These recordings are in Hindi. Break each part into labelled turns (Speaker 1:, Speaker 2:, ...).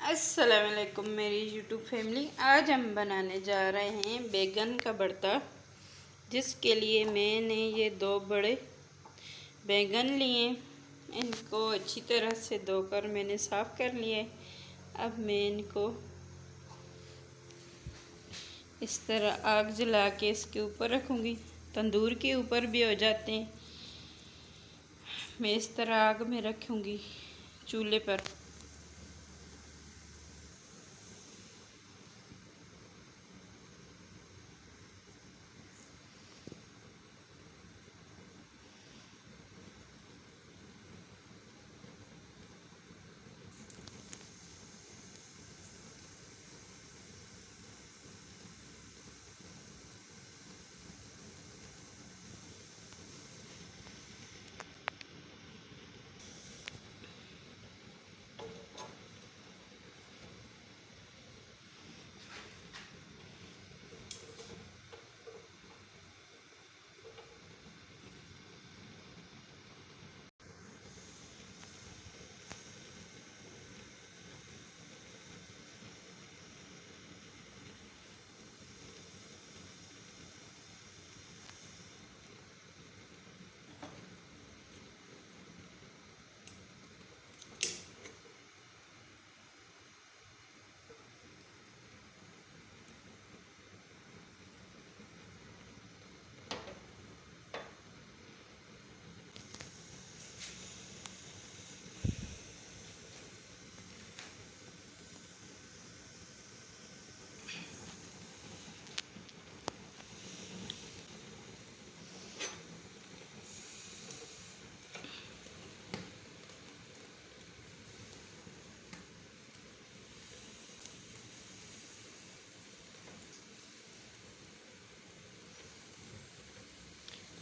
Speaker 1: अस्सलामुअलैकुम मेरी यूट्यूब फैमिली। आज हम बनाने जा रहे हैं बैगन का भरता, जिसके लिए मैंने ये 2 बड़े बैगन लिए। इनको अच्छी तरह से धोकर मैंने साफ़ कर लिया है। अब मैं इनको इस तरह आग जला के इसके ऊपर रखूँगी। तंदूर के ऊपर भी हो जाते हैं। मैं इस तरह आग में रखूँगी चूल्हे पर।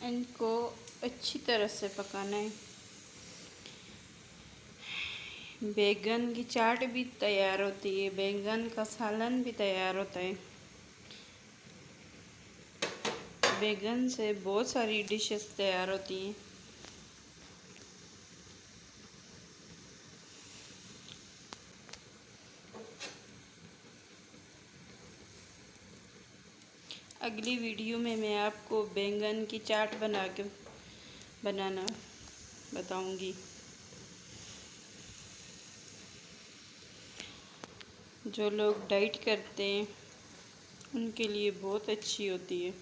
Speaker 1: इनको अच्छी तरह से पकाना है। बैगन की चाट भी तैयार होती है, बैगन का सालन भी तैयार होता है। बैगन से बहुत सारी डिशेस तैयार होती हैं। अगली वीडियो में मैं आपको बैंगन की चाट बनाना बताऊंगी। जो लोग डाइट करते हैं उनके लिए बहुत अच्छी होती है।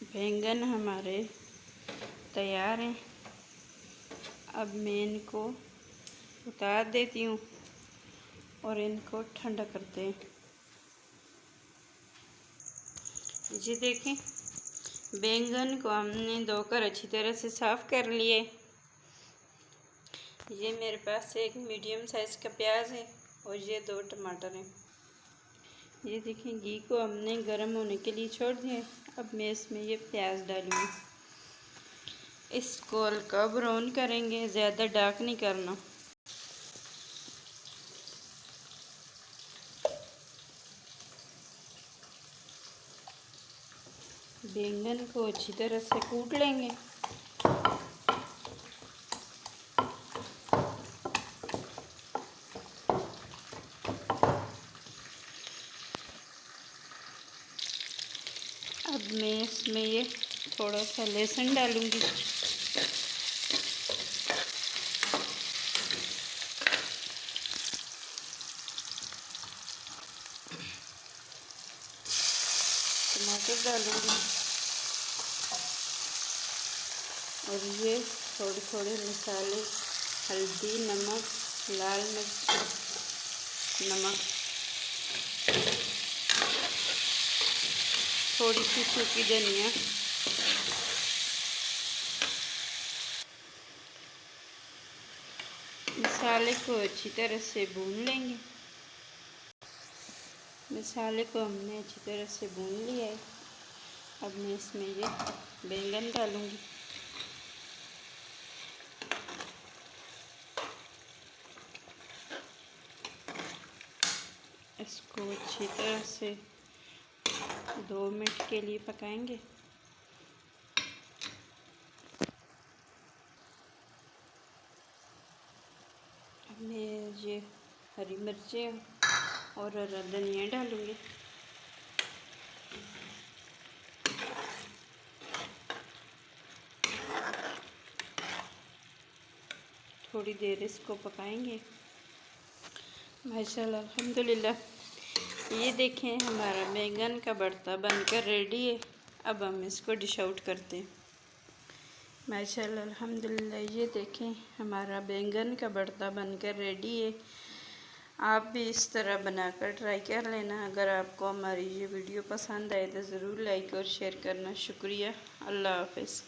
Speaker 1: बैंगन हमारे तैयार हैं। अब मैं इनको उतार देती हूँ और इनको ठंडा करते हैं। जी देखें, बैंगन को हमने धोकर अच्छी तरह से साफ़ कर लिए। ये मेरे पास एक मीडियम साइज़ का प्याज है और ये 2 टमाटर हैं। ये देखें, घी को हमने गर्म होने के लिए छोड़ दिया है। अब मैं इसमें ये प्याज डालूँगी। इसको हल्का ब्राउन करेंगे, ज़्यादा डार्क नहीं करना। बैंगन को अच्छी तरह से कूट लेंगे। अब मैं इसमें ये थोड़ा सा लहसुन डालूँगी। टमाटर डालूँगी और ये थोड़े थोड़े मसाले, हल्दी, नमक, लाल मिर्च, नमक, थोड़ी सी सूखी धनिया, मसाले को अच्छी तरह से भून लेंगे। मसाले को हमने अच्छी तरह से भून लिया है। अब मैं इसमें ये बैंगन डालूँगी। इसको अच्छी तरह से 2 मिनट के लिए पकाएंगे। मैं ये हरी मिर्चें और हरा धनिया डालूँगी। थोड़ी देर इसको पकाएंगे। माशाल्लाह अल्हम्दुलिल्लाह। ये देखें हमारा बैंगन का भरता बनकर रेडी है। अब हम इसको डिश आउट करते हैं। माशाल्लाह अल्हम्दुलिल्लाह। ये देखें हमारा बैंगन का भरता बनकर रेडी है। आप भी इस तरह बनाकर ट्राई कर लेना। अगर आपको हमारी ये वीडियो पसंद आए तो ज़रूर लाइक और शेयर करना। शुक्रिया। अल्लाह हाफ़िज़।